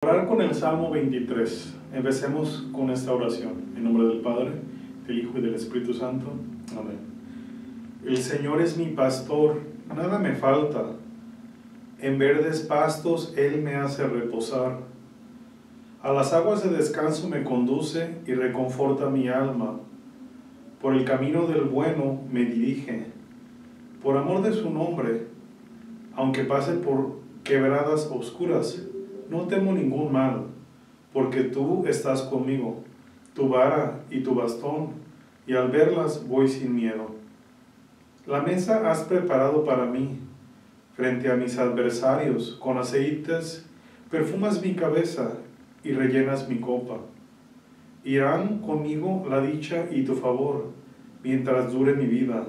Orar con el Salmo 23. Empecemos con esta oración. En nombre del Padre, del Hijo y del Espíritu Santo. Amén. El Señor es mi pastor, nada me falta. En verdes pastos Él me hace reposar. A las aguas de descanso me conduce y reconforta mi alma. Por el camino del bueno me dirige. Por amor de su nombre, aunque pase por quebradas oscuras, no temo ningún mal, porque tú estás conmigo, tu vara y tu bastón, y al verlas voy sin miedo. La mesa has preparado para mí, frente a mis adversarios, con aceites, perfumas mi cabeza y rellenas mi copa. Irán conmigo la dicha y tu favor, mientras dure mi vida.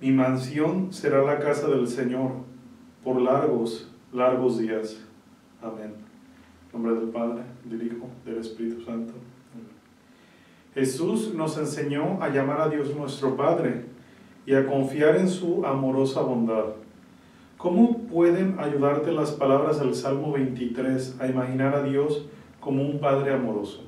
Mi mansión será la casa del Señor, por largos, largos días. Amén. En nombre del Padre, del Hijo, del Espíritu Santo. Amén. Jesús nos enseñó a llamar a Dios nuestro Padre y a confiar en su amorosa bondad. ¿Cómo pueden ayudarte las palabras del Salmo 23 a imaginar a Dios como un Padre amoroso?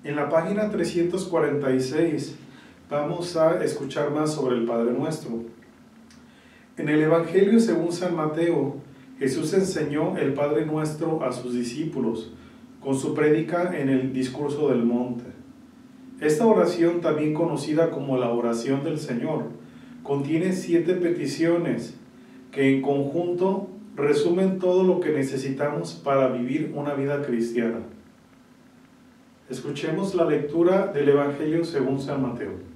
En la página 346 vamos a escuchar más sobre el Padre Nuestro. En el Evangelio según San Mateo, Jesús enseñó el Padre Nuestro a sus discípulos con su prédica en el Discurso del Monte. Esta oración, también conocida como la oración del Señor, contiene 7 peticiones que en conjunto resumen todo lo que necesitamos para vivir una vida cristiana. Escuchemos la lectura del Evangelio según San Mateo.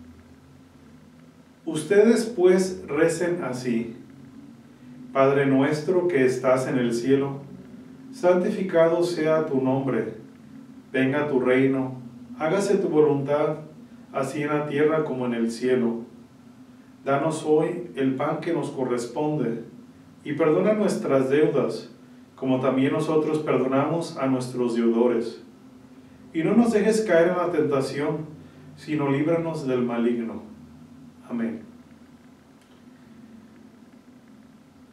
Ustedes pues recen así: Padre nuestro que estás en el cielo, santificado sea tu nombre, venga tu reino, hágase tu voluntad, así en la tierra como en el cielo. Danos hoy el pan que nos corresponde, y perdona nuestras deudas, como también nosotros perdonamos a nuestros deudores. Y no nos dejes caer en la tentación, sino líbranos del maligno. Amén.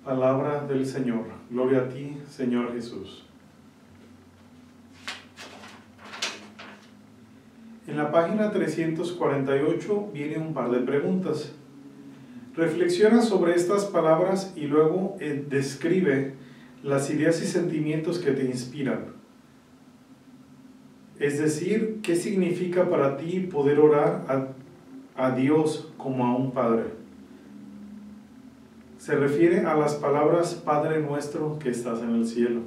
Palabra del Señor. Gloria a ti, Señor Jesús. En la página 348 viene un par de preguntas. Reflexiona sobre estas palabras y luego describe las ideas y sentimientos que te inspiran. Es decir, ¿qué significa para ti poder orar a Dios como a un Padre? Se refiere a las palabras Padre nuestro que estás en el cielo.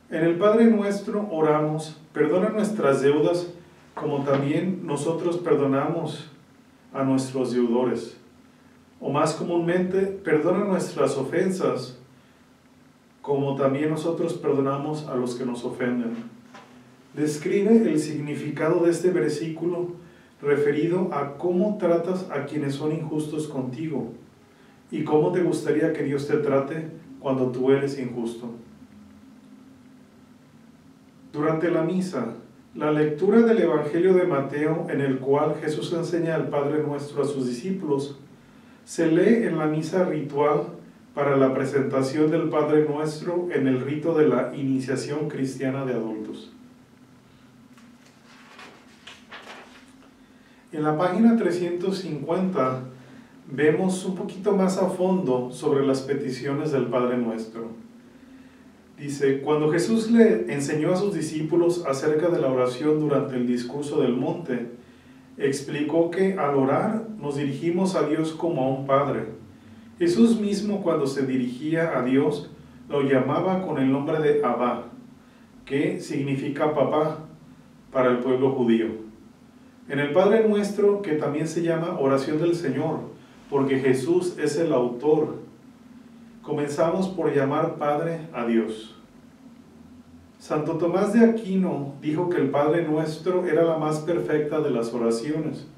En el Padre nuestro oramos: perdona nuestras deudas como también nosotros perdonamos a nuestros deudores. O más comúnmente, perdona nuestras ofensas como también nosotros perdonamos a los que nos ofenden. Describe el significado de este versículo referido a cómo tratas a quienes son injustos contigo y cómo te gustaría que Dios te trate cuando tú eres injusto. Durante la misa, la lectura del Evangelio de Mateo, en el cual Jesús enseña al Padre Nuestro a sus discípulos, se lee en la misa ritual para la presentación del Padre Nuestro en el rito de la iniciación cristiana de adultos. En la página 350 vemos un poquito más a fondo sobre las peticiones del Padre Nuestro. Dice: cuando Jesús le enseñó a sus discípulos acerca de la oración durante el Discurso del Monte, explicó que al orar nos dirigimos a Dios como a un Padre. Jesús mismo, cuando se dirigía a Dios, lo llamaba con el nombre de Abba, que significa papá para el pueblo judío. En el Padre Nuestro, que también se llama oración del Señor, porque Jesús es el autor, comenzamos por llamar Padre a Dios. Santo Tomás de Aquino dijo que el Padre Nuestro era la más perfecta de las oraciones,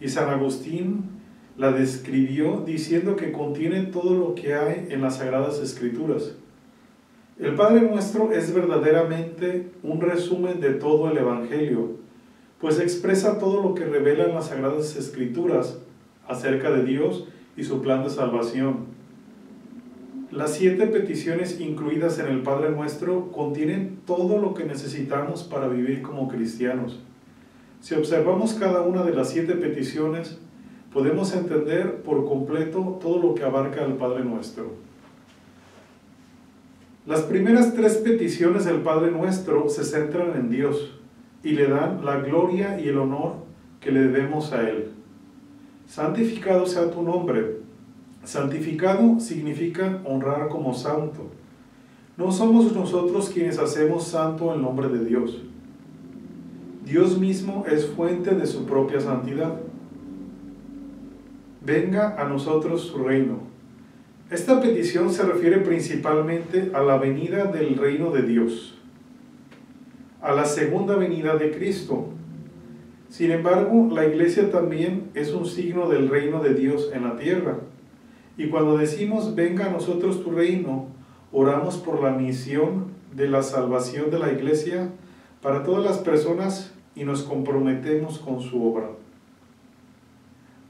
y San Agustín la describió diciendo que contiene todo lo que hay en las Sagradas Escrituras. El Padre Nuestro es verdaderamente un resumen de todo el Evangelio, pues expresa todo lo que revelan las Sagradas Escrituras acerca de Dios y su plan de salvación. Las 7 peticiones incluidas en el Padre Nuestro contienen todo lo que necesitamos para vivir como cristianos. Si observamos cada una de las 7 peticiones, podemos entender por completo todo lo que abarca el Padre Nuestro. Las primeras 3 peticiones del Padre Nuestro se centran en Dios y le dan la gloria y el honor que le debemos a Él. Santificado sea tu nombre. Santificado significa honrar como santo. No somos nosotros quienes hacemos santo el nombre de Dios. Dios mismo es fuente de su propia santidad. Venga a nosotros su reino. Esta petición se refiere principalmente a la venida del reino de Dios, a la segunda venida de Cristo. Sin embargo, la Iglesia también es un signo del reino de Dios en la tierra. Y cuando decimos, venga a nosotros tu reino, oramos por la misión de la salvación de la Iglesia para todas las personas y nos comprometemos con su obra.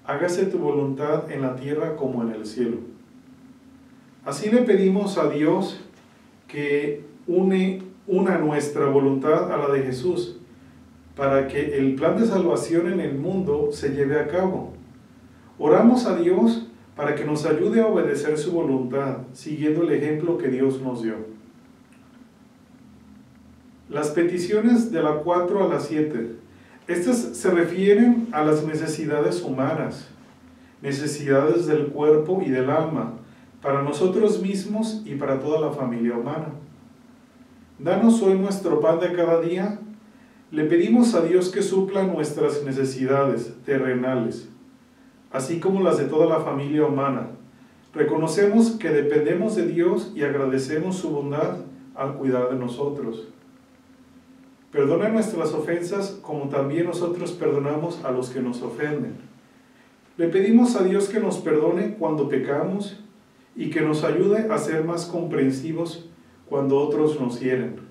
Hágase tu voluntad en la tierra como en el cielo. Así le pedimos a Dios que una nuestra voluntad a la de Jesús, para que el plan de salvación en el mundo se lleve a cabo. Oramos a Dios para que nos ayude a obedecer su voluntad, siguiendo el ejemplo que Dios nos dio. Las peticiones de la 4 a la 7. Estas se refieren a las necesidades humanas, necesidades del cuerpo y del alma, para nosotros mismos y para toda la familia humana. Danos hoy nuestro pan de cada día. Le pedimos a Dios que supla nuestras necesidades terrenales, así como las de toda la familia humana. Reconocemos que dependemos de Dios y agradecemos su bondad al cuidar de nosotros. Perdona nuestras ofensas como también nosotros perdonamos a los que nos ofenden. Le pedimos a Dios que nos perdone cuando pecamos y que nos ayude a ser más comprensivos cuando otros nos hieren.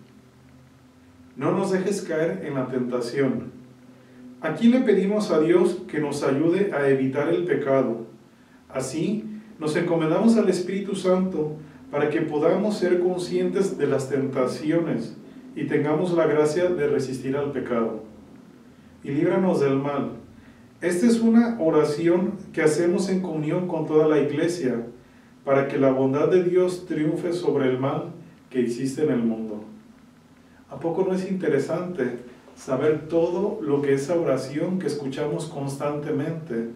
No nos dejes caer en la tentación. Aquí le pedimos a Dios que nos ayude a evitar el pecado. Así, nos encomendamos al Espíritu Santo para que podamos ser conscientes de las tentaciones y tengamos la gracia de resistir al pecado. Y líbranos del mal. Esta es una oración que hacemos en comunión con toda la Iglesia, para que la bondad de Dios triunfe sobre el mal que existe en el mundo. ¿A poco no es interesante saber todo lo que esa oración que escuchamos constantemente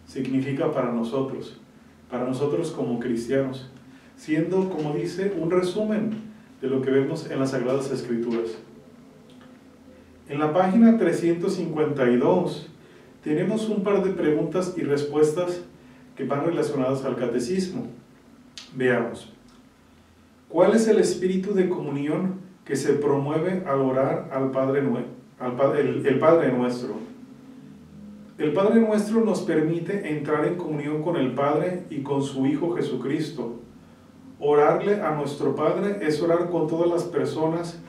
significa para nosotros como cristianos, siendo, como dice, un resumen de lo que vemos en las Sagradas Escrituras? En la página 352 tenemos un par de preguntas y respuestas que van relacionadas al catecismo. Veamos. ¿Cuál es el espíritu de comunión que se promueve al orar al Padre el Padre Nuestro? El Padre Nuestro nos permite entrar en comunión con el Padre y con su Hijo Jesucristo. Orarle a nuestro Padre es orar con todas las personas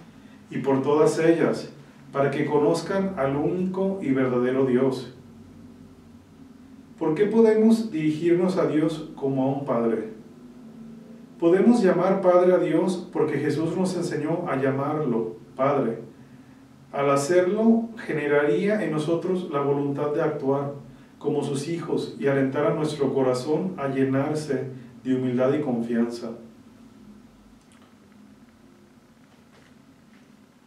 y por todas ellas, para que conozcan al único y verdadero Dios. ¿Por qué podemos dirigirnos a Dios como a un Padre? Podemos llamar Padre a Dios porque Jesús nos enseñó a llamarlo Padre. Al hacerlo, generaría en nosotros la voluntad de actuar como sus hijos y alentar a nuestro corazón a llenarse de humildad y confianza.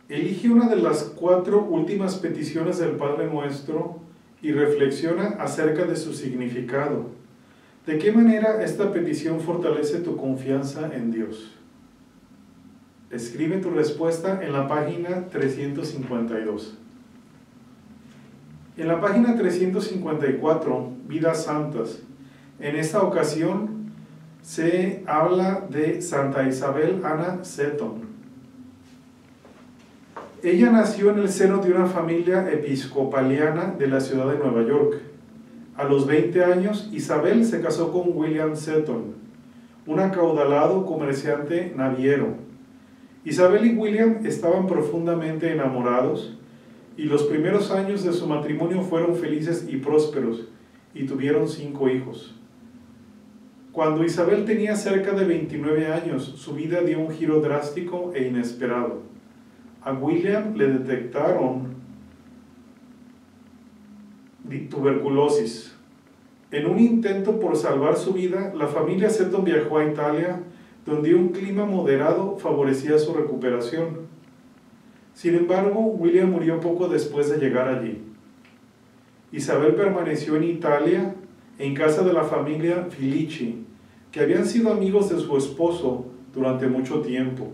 Elige una de las 4 últimas peticiones del Padre Nuestro y reflexiona acerca de su significado. ¿De qué manera esta petición fortalece tu confianza en Dios? Escribe tu respuesta en la página 352. En la página 354, Vidas Santas. En esta ocasión se habla de Santa Isabel Anna Seton. Ella nació en el seno de una familia episcopaliana de la ciudad de Nueva York. A los 20 años, Isabel se casó con William Seton, un acaudalado comerciante naviero. Isabel y William estaban profundamente enamorados y los primeros años de su matrimonio fueron felices y prósperos y tuvieron 5 hijos. Cuando Isabel tenía cerca de 29 años, su vida dio un giro drástico e inesperado. A William le detectaron tuberculosis. En un intento por salvar su vida, la familia Seton viajó a Italia, donde un clima moderado favorecía su recuperación. Sin embargo, William murió poco después de llegar allí. Isabel permaneció en Italia, en casa de la familia Filici, que habían sido amigos de su esposo durante mucho tiempo.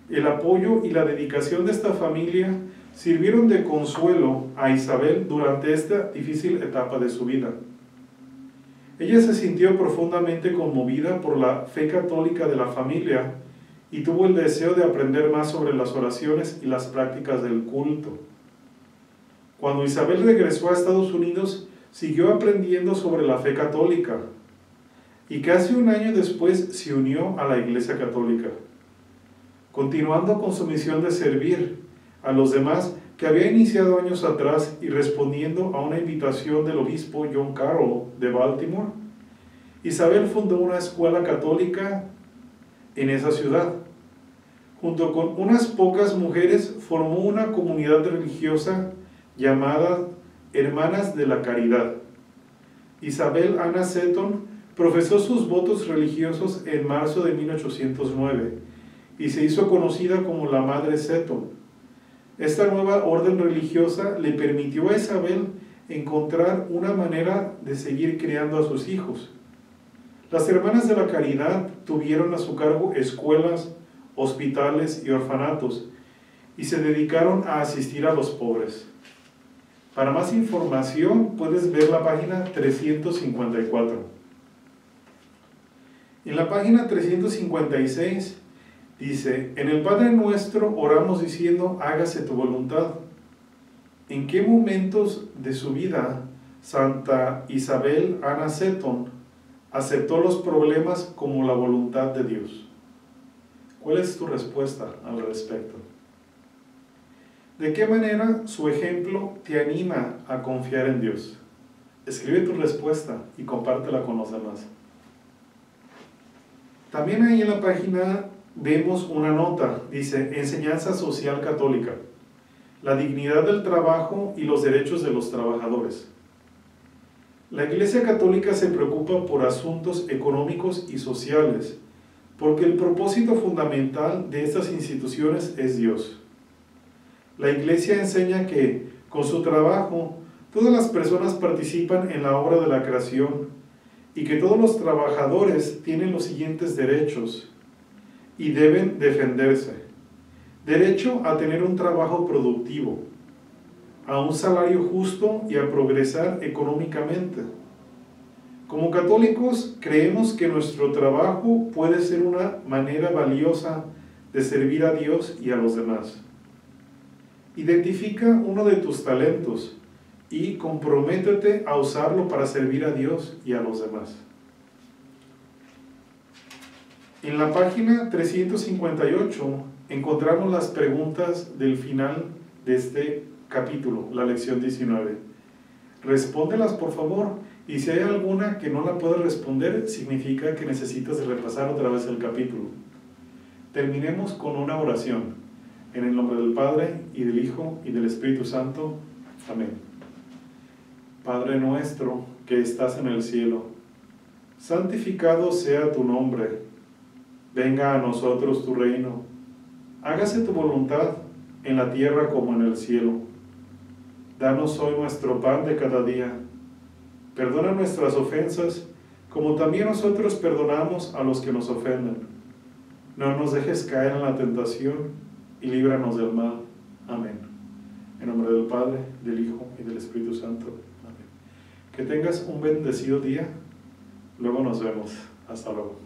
El apoyo y la dedicación de esta familia sirvieron de consuelo a Isabel durante esta difícil etapa de su vida. Ella se sintió profundamente conmovida por la fe católica de la familia y tuvo el deseo de aprender más sobre las oraciones y las prácticas del culto. Cuando Isabel regresó a Estados Unidos, siguió aprendiendo sobre la fe católica y casi un año después se unió a la Iglesia Católica, continuando con su misión de servir a los demás que había iniciado años atrás y respondiendo a una invitación del obispo John Carroll de Baltimore. Isabel fundó una escuela católica en esa ciudad. Junto con unas pocas mujeres formó una comunidad religiosa llamada Hermanas de la Caridad. Isabel Anna Seton profesó sus votos religiosos en marzo de 1809 y se hizo conocida como la Madre Seton. Esta nueva orden religiosa le permitió a Isabel encontrar una manera de seguir criando a sus hijos. Las Hermanas de la Caridad tuvieron a su cargo escuelas, hospitales y orfanatos y se dedicaron a asistir a los pobres. Para más información puedes ver la página 354. En la página 356 dice: en el Padre Nuestro oramos diciendo, hágase tu voluntad. ¿En qué momentos de su vida Santa Isabel Anna Seton aceptó los problemas como la voluntad de Dios? ¿Cuál es tu respuesta al respecto? ¿De qué manera su ejemplo te anima a confiar en Dios? Escribe tu respuesta y compártela con los demás. También ahí en la página vemos una nota, dice: Enseñanza Social Católica, la dignidad del trabajo y los derechos de los trabajadores. La Iglesia Católica se preocupa por asuntos económicos y sociales, porque el propósito fundamental de estas instituciones es Dios. La Iglesia enseña que, con su trabajo, todas las personas participan en la obra de la creación y que todos los trabajadores tienen los siguientes derechos y deben defenderse. Derecho a tener un trabajo productivo, a un salario justo y a progresar económicamente. Como católicos, creemos que nuestro trabajo puede ser una manera valiosa de servir a Dios y a los demás. Identifica uno de tus talentos y comprométete a usarlo para servir a Dios y a los demás. En la página 358 encontramos las preguntas del final de este capítulo, la lección 19. Respóndelas por favor, y si hay alguna que no la puedas responder, significa que necesitas repasar otra vez el capítulo. Terminemos con una oración. En el nombre del Padre, y del Hijo, y del Espíritu Santo. Amén. Padre nuestro que estás en el cielo, santificado sea tu nombre. Venga a nosotros tu reino. Hágase tu voluntad en la tierra como en el cielo. Danos hoy nuestro pan de cada día. Perdona nuestras ofensas, como también nosotros perdonamos a los que nos ofenden. No nos dejes caer en la tentación, y líbranos del mal. Amén. En nombre del Padre, del Hijo y del Espíritu Santo. Amén. Que tengas un bendecido día. Luego nos vemos. Hasta luego.